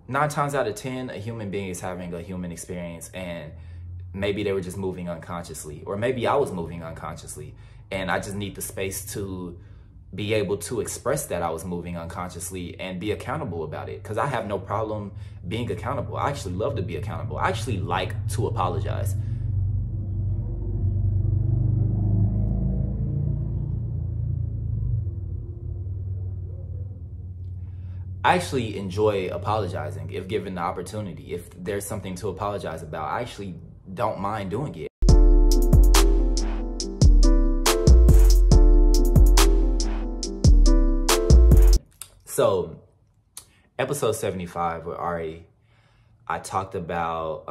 9 times out of 10, a human being is having a human experience, and maybe they were just moving unconsciously, or maybe I was moving unconsciously, and I just need the space to be able to express that I was moving unconsciously and be accountable about it. Because I have no problem being accountable. I actually love to be accountable. I actually like to apologize. I actually enjoy apologizing if given the opportunity. If there's something to apologize about, I actually don't mind doing it. So, episode 75 with Ari, I talked about,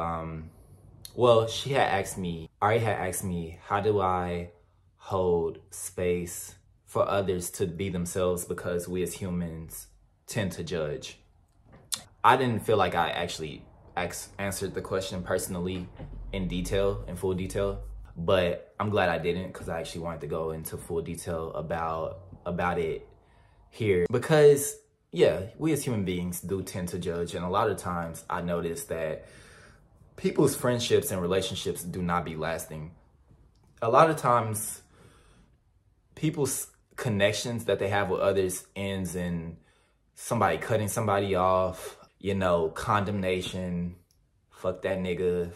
well, Ari had asked me, how do I hold space for others to be themselves, because we as humans tend to judge. I didn't feel like I actually answered the question personally in full detail, but I'm glad I didn't, because I actually wanted to go into full detail about it here, because yeah, we as human beings do tend to judge, and a lot of times I notice that people's friendships and relationships do not be lasting. A lot of times people's connections that they have with others ends in somebody cutting somebody off, you know, condemnation, fuck that nigga,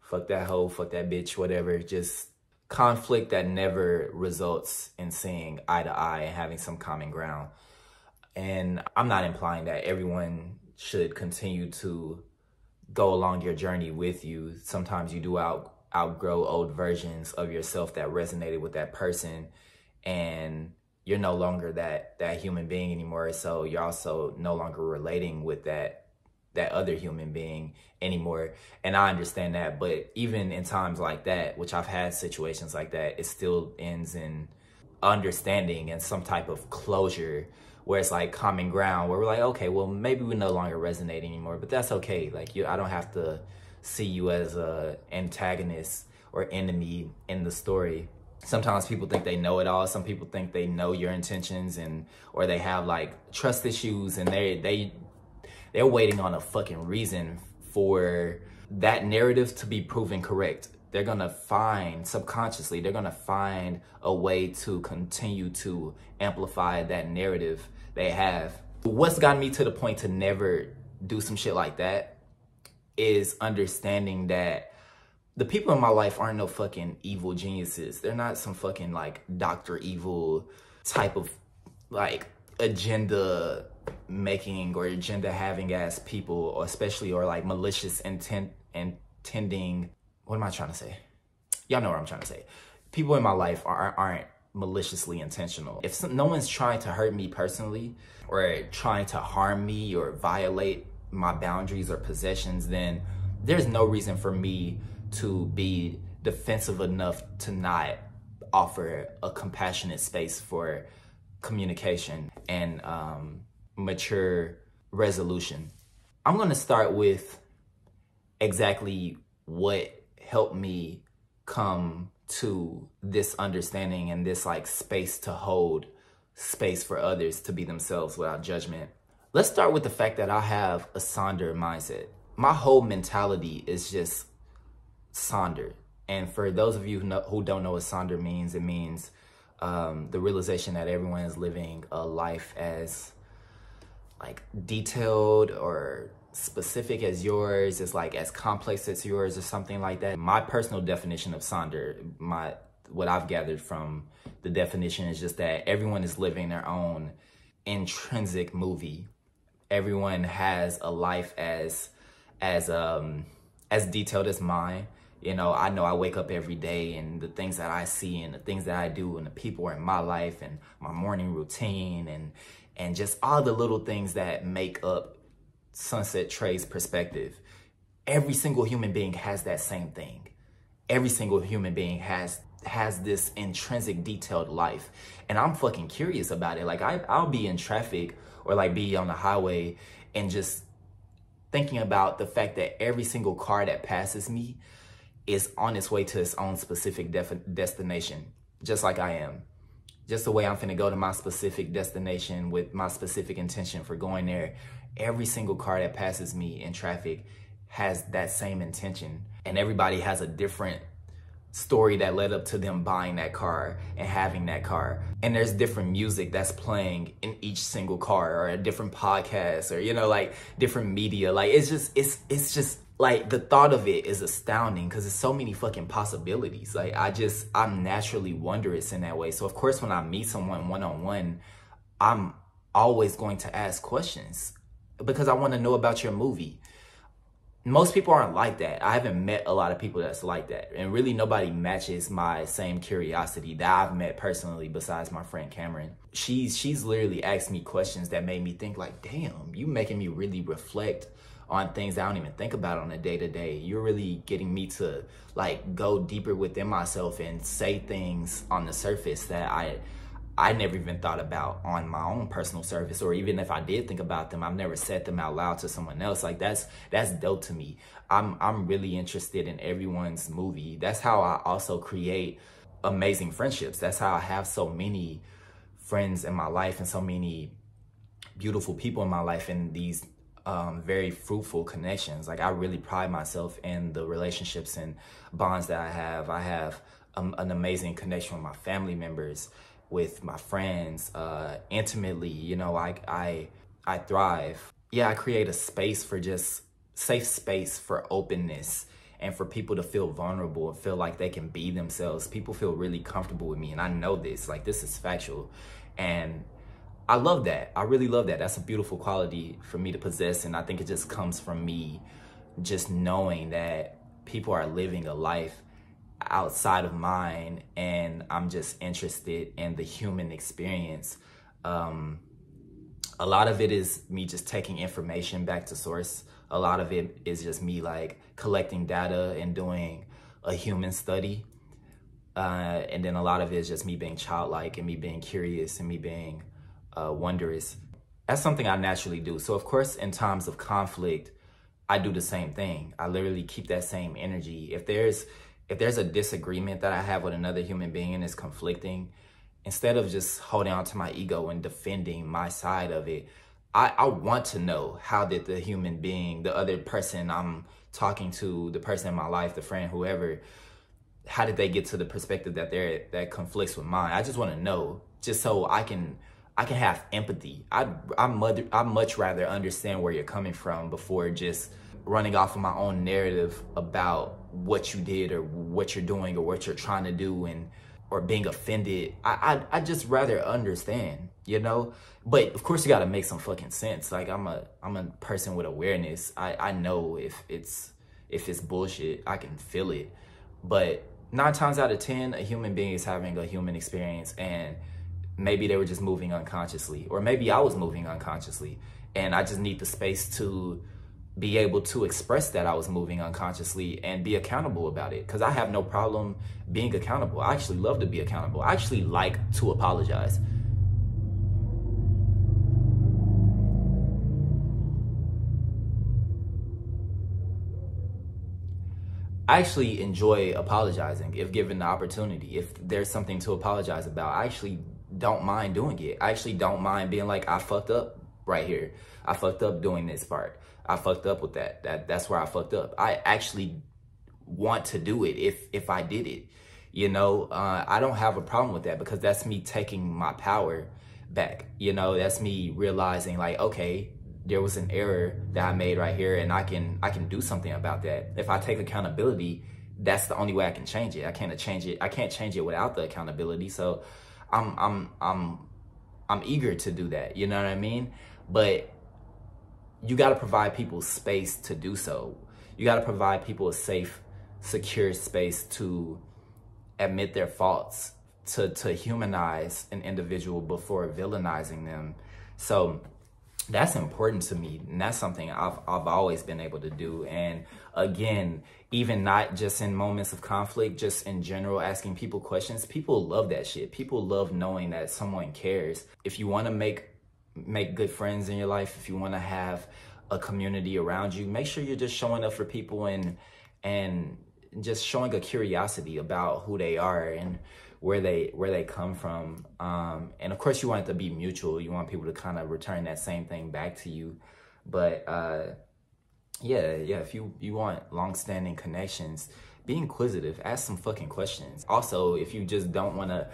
fuck that hoe, fuck that bitch, whatever. Just conflict that never results in seeing eye to eye and having some common ground. And I'm not implying that everyone should continue to go along your journey with you. Sometimes you do outgrow old versions of yourself that resonated with that person, and you're no longer that human being anymore. So you're also no longer relating with that other human being anymore. And I understand that, but even in times like that, which I've had situations like that, it still ends in understanding and some type of closure, where it's like common ground, where we're like, okay, well, maybe we no longer resonate anymore, but that's okay. Like, I don't have to see you as a antagonist or enemy in the story. Sometimes people think they know it all. Some people think they know your intentions, or they have like trust issues, and they're waiting on a fucking reason for that narrative to be proven correct. They're gonna find, subconsciously, they're gonna find a way to continue to amplify that narrative they have. What's gotten me to the point to never do some shit like that is understanding that the people in my life aren't no fucking evil geniuses. They're not some fucking like Dr. Evil type of like agenda making or agenda having ass people, or especially, or like malicious intending. What am I trying to say? Y'all know what I'm trying to say. People in my life aren't maliciously intentional. If no one's trying to hurt me personally, or trying to harm me or violate my boundaries or possessions, then there's no reason for me to be defensive enough to not offer a compassionate space for communication and mature resolution. I'm gonna start with exactly what helped me come to this understanding and this like space to hold space for others to be themselves without judgment. Let's start with the fact that I have a sonder mindset. My whole mentality is just sonder. And for those of you who don't know what sonder means, it means the realization that everyone is living a life as like detailed or specific as yours, is like as complex as yours or something like that. My personal definition of sonder, what I've gathered from the definition, is just that everyone is living their own intrinsic movie. Everyone has a life as detailed as mine. You know I wake up every day, and the things that I see and the things that I do and the people in my life and my morning routine and just all the little things that make up Sunset Trei's perspective. Every single human being has that same thing. Every single human being has this intrinsic detailed life. And I'm fucking curious about it. Like I'll be in traffic or like be on the highway and just thinking about the fact that every single car that passes me is on its way to its own specific destination, just like I am. just the way I'm finna go to my specific destination with my specific intention for going there. Every single car that passes me in traffic has that same intention. And everybody has a different story that led up to them buying that car and having that car. And there's different music that's playing in each single car, or a different podcast, or, you know, like different media. Like, it's just like, the thought of it is astounding because there's so many fucking possibilities. Like, I'm naturally wondrous in that way. So of course, when I meet someone one-on-one, I'm always going to ask questions because I want to know about your movie. Most people aren't like that. I haven't met a lot of people that's like that. And really nobody matches my same curiosity that I've met personally besides my friend Cameron. She's literally asked me questions that made me think like, damn, you making me really reflect on things that I don't even think about on a day-to-day. You're really getting me to like go deeper within myself and say things on the surface that I never even thought about on my own personal service, or even if I did think about them, I've never said them out loud to someone else. Like, that's dope to me. I'm really interested in everyone's movie. That's how I also create amazing friendships. That's how I have so many friends in my life and so many beautiful people in my life, and these very fruitful connections. Like, I really pride myself in the relationships and bonds that I have. I have an amazing connection with my family members, with my friends, intimately. You know, I thrive. Yeah, I create a space for just safe space for openness and for people to feel vulnerable and feel like they can be themselves. People feel really comfortable with me, and I know this. Like, this is factual, and I love that. I really love that. That's a beautiful quality for me to possess, and I think it just comes from me just knowing that people are living a life outside of mine, and I'm just interested in the human experience. A lot of it is me just taking information back to source. A lot of it is just me like collecting data and doing a human study. And then a lot of it is just me being childlike and me being curious and me being wondrous. That's something I naturally do. So of course, in times of conflict, I do the same thing. I literally keep that same energy. If there's a disagreement that I have with another human being and it's conflicting, instead of just holding on to my ego and defending my side of it, I want to know, how did the human being, the other person I'm talking to, the person in my life, the friend, whoever, how did they get to the perspective that conflicts with mine? I just want to know, just so I can have empathy. I'd much rather understand where you're coming from before just running off of my own narrative about what you did or what you're doing or what you're trying to do, or being offended. I just rather understand, you know? But of course you gotta make some fucking sense. Like, I'm a person with awareness. I know if it's bullshit, I can feel it. But 9 times out of 10, a human being is having a human experience, and maybe they were just moving unconsciously, or maybe I was moving unconsciously, and I just need the space to be able to express that I was moving unconsciously and be accountable about it. Because I have no problem being accountable. I actually love to be accountable. I actually like to apologize. I actually enjoy apologizing if given the opportunity. If there's something to apologize about, I actually don't mind doing it. I actually don't mind being like, I fucked up right here. I fucked up doing this part. I fucked up with that. That's where I fucked up. I actually want to do it if I did it. You know, I don't have a problem with that, because that's me taking my power back. You know, that's me realizing like, okay, there was an error that I made right here, and I can do something about that. If I take accountability, that's the only way I can change it. I can't change it without the accountability. So I'm eager to do that. You know what I mean? But you got to provide people space to do so. You got to provide people a safe, secure space to admit their faults, to humanize an individual before villainizing them. So that's important to me, and that's something I've always been able to do. And again, even not just in moments of conflict, just in general, asking people questions. People love that shit. People love knowing that someone cares. If you want to make good friends in your life, if you want to have a community around you, make sure you're just showing up for people and just showing a curiosity about who they are and where they come from. And of course you want it to be mutual. You want people to kind of return that same thing back to you. But yeah, if you want long-standing connections, be inquisitive, ask some fucking questions. Also, if you just don't want to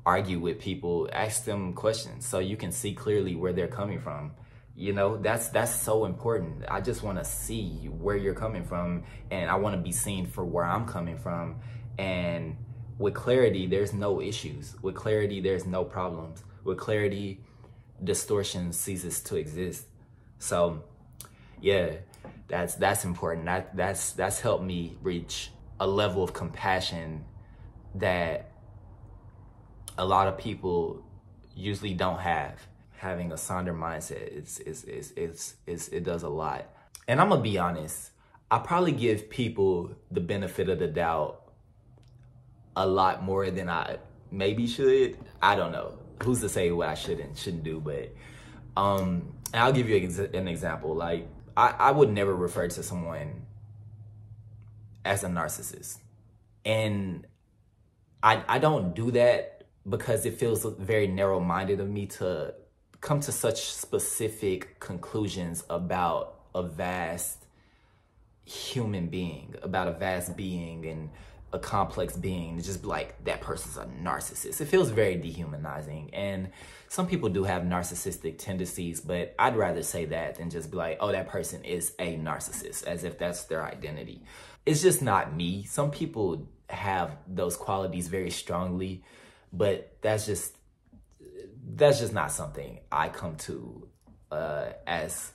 argue with people, ask them questions so you can see clearly where they're coming from. You know, that's so important. I just want to see where you're coming from, and I want to be seen for where I'm coming from. And with clarity, there's no issues. With clarity, there's no problems. With clarity, distortion ceases to exist. So yeah, that's important. That's helped me reach a level of compassion that a lot of people usually don't have. Having a sonder mindset, it does a lot. And I'm gonna be honest, I probably give people the benefit of the doubt a lot more than I maybe should. I don't know. Who's to say what I shouldn't do? But I'll give you an example. Like I would never refer to someone as a narcissist, and I don't do that because it feels very narrow-minded of me to come to such specific conclusions about a vast human being, about a vast being and a complex being. Just be like, that person's a narcissist. It feels very dehumanizing. And some people do have narcissistic tendencies, but I'd rather say that than just be like, oh, that person is a narcissist, as if that's their identity. It's just not me. Some people have those qualities very strongly, but that's just not something I come to as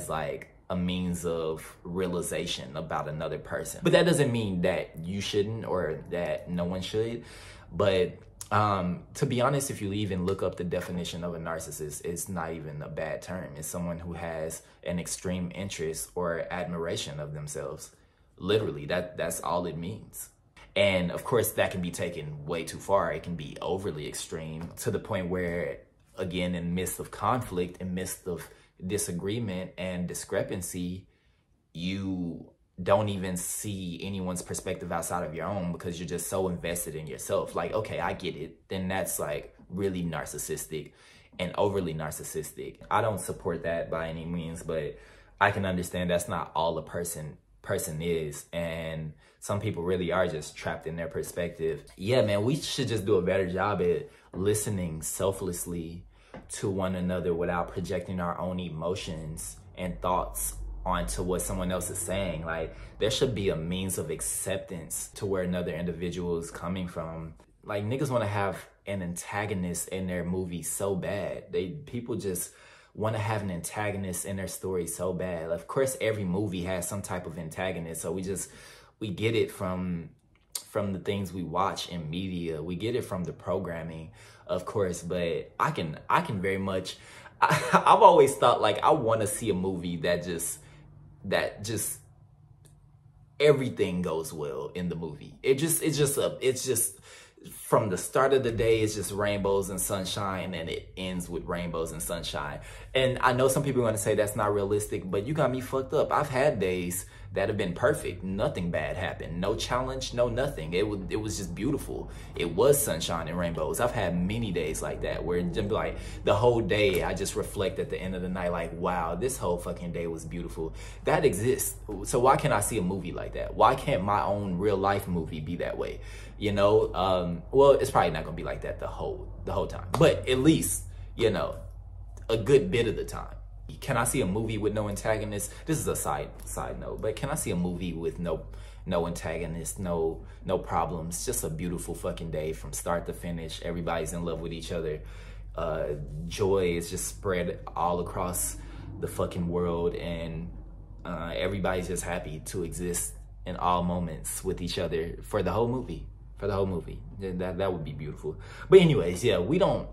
like a means of realization about another person. But that doesn't mean that you shouldn't or that no one should. But to be honest, if you even look up the definition of a narcissist, it's not even a bad term. It's someone who has an extreme interest or admiration of themselves. Literally, that's all it means. And of course, that can be taken way too far. It can be overly extreme to the point where, again, in the midst of conflict, in the midst of disagreement and discrepancy, you don't even see anyone's perspective outside of your own because you're just so invested in yourself. Like, okay, I get it. Then that's like really narcissistic and overly narcissistic. I don't support that by any means, but I can understand that's not all a person is, and some people really are just trapped in their perspective. Yeah, man, we should just do a better job at listening selflessly to one another without projecting our own emotions and thoughts onto what someone else is saying. Like, there should be a means of acceptance to where another individual is coming from. Like, niggas want to have an antagonist in their movie so bad. People just want to have an antagonist in their story so bad. Of course, every movie has some type of antagonist, so we get it from the things we watch in media. We get it from the programming, of course. But I can very much. I've always thought, like, I want to see a movie that just everything goes well in the movie. It's just from the start of the day, it's just rainbows and sunshine, and it ends with rainbows and sunshine. And I know some people are going to say that's not realistic, but you got me fucked up. I've had days that have been perfect. Nothing bad happened. No challenge, no nothing. It was just beautiful. It was sunshine and rainbows. I've had many days like that where just like the whole day I just reflect at the end of the night like, wow, this whole fucking day was beautiful. That exists. So why can't I see a movie like that? Why can't my own real life movie be that way? You know, well, it's probably not gonna be like that the whole time, but at least, you know, a good bit of the time. Can I see a movie with no antagonist? This is a side note, but can I see a movie with no antagonist, no problems, just a beautiful fucking day from start to finish? Everybody's in love with each other. Joy is just spread all across the fucking world, and everybody's just happy to exist in all moments with each other for the whole movie. That would be beautiful. But anyways, yeah, we don't,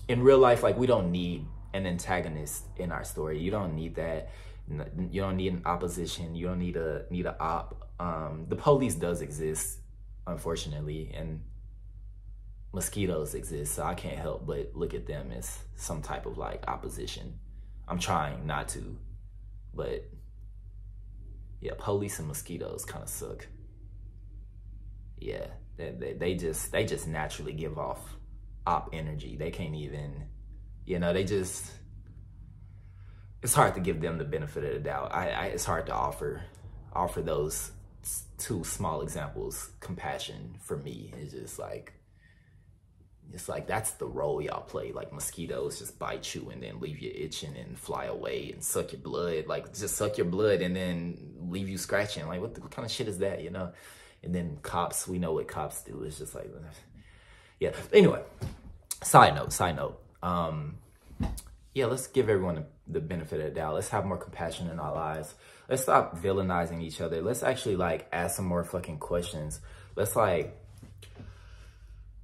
in real life, like, we don't need an antagonist in our story. You don't need that. You don't need an opposition. You don't need a op. The police does exist, unfortunately, and mosquitoes exist, so I can't help but look at them as some type of like opposition. I'm trying not to, but yeah, police and mosquitoes kind of suck. Yeah. They just naturally give off op energy. They can't even, you know, it's hard to give them the benefit of the doubt. It's hard to offer those two small examples compassion for me. It's like that's the role y'all play. Like mosquitoes just bite you and then leave you itching and fly away and suck your blood. Like just suck your blood and then leave you scratching. Like what kind of shit is that, you know? And then cops, we know what cops do. It's just like, yeah. Anyway, side note. Yeah, let's give everyone the benefit of the doubt. Let's have more compassion in our lives. Let's stop villainizing each other. Let's actually like ask some more fucking questions. Let's like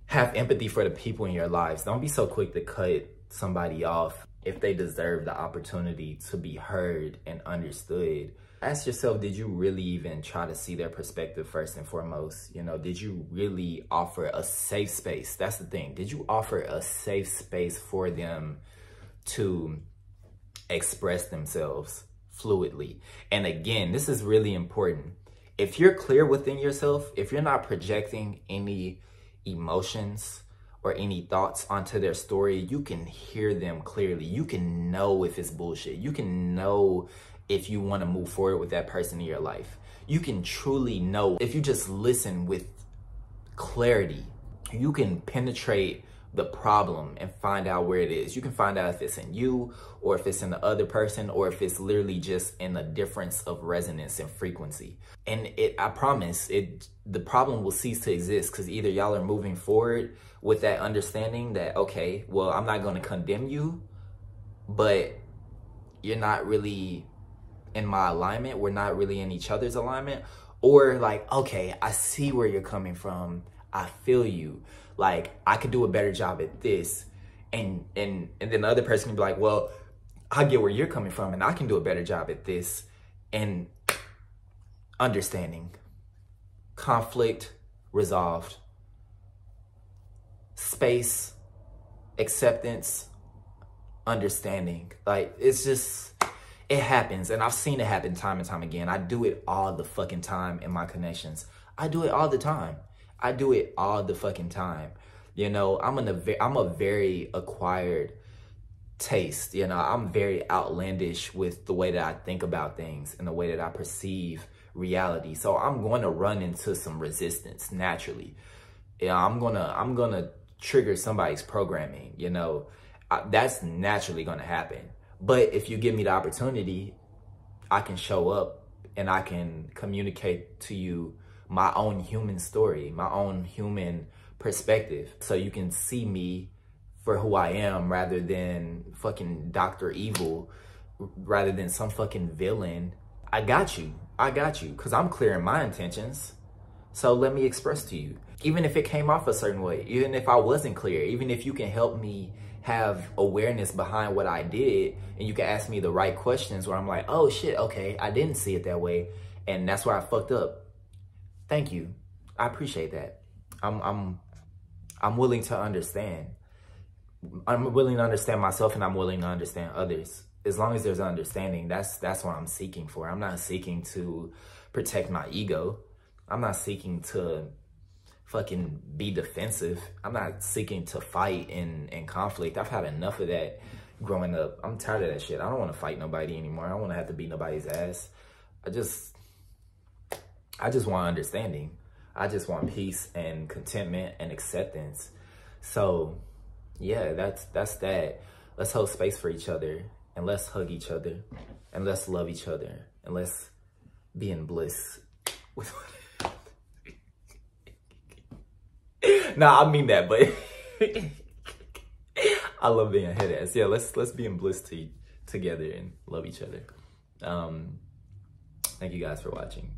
have empathy for the people in your lives. Don't be so quick to cut somebody off if they deserve the opportunity to be heard and understood. Ask yourself, did you really even try to see their perspective first and foremost? You know, did you really offer a safe space? That's the thing. Did you offer a safe space for them to express themselves fluidly? And again, this is really important. If you're clear within yourself, if you're not projecting any emotions or any thoughts onto their story, you can hear them clearly. You can know if it's bullshit. You can know if you want to move forward with that person in your life. You can truly know if you just listen with clarity. You can penetrate the problem and find out where it is. You can find out if it's in you or if it's in the other person or if it's literally just in a difference of resonance and frequency. And I promise the problem will cease to exist because either y'all are moving forward with that understanding that, okay, well, I'm not going to condemn you, but you're not really in my alignment. We're not really in each other's alignment. Or like, okay, I see where you're coming from. I feel you. Like, I could do a better job at this. And then the other person can be like, well, I get where you're coming from and I can do a better job at this. And understanding, conflict resolved, space, acceptance, understanding. Like, it's just, it happens. And I've seen it happen time and time again. I do it all the fucking time in my connections. I do it all the time. I do it all the fucking time. You know, I'm a very acquired taste. You know, I'm very outlandish with the way that I think about things and the way that I perceive reality. So I'm going to run into some resistance naturally. Yeah, I'm gonna trigger somebody's programming. You know, that's naturally going to happen. But if you give me the opportunity, I can show up and I can communicate to you my own human story, my own human perspective. So you can see me for who I am rather than fucking Dr. Evil, rather than some fucking villain. I got you, because I'm clear in my intentions. So let me express to you. Even if it came off a certain way, even if I wasn't clear, even if you can help me have awareness behind what I did and you can ask me the right questions where I'm like, oh shit, okay, I didn't see it that way. And that's where I fucked up. Thank you. I appreciate that. I'm willing to understand. I'm willing to understand myself and I'm willing to understand others. As long as there's understanding, that's what I'm seeking for. I'm not seeking to protect my ego. I'm not seeking to fucking be defensive. I'm not seeking to fight in conflict. I've had enough of that growing up. I'm tired of that shit. I don't want to fight nobody anymore. I don't want to have to beat nobody's ass. I just want understanding. I just want peace and contentment and acceptance. So yeah, that's that. Let's hold space for each other and let's hug each other and let's love each other and let's be in bliss with Nah, I mean that, but I love being a head ass. Yeah, let's be in bliss together and love each other. Thank you guys for watching.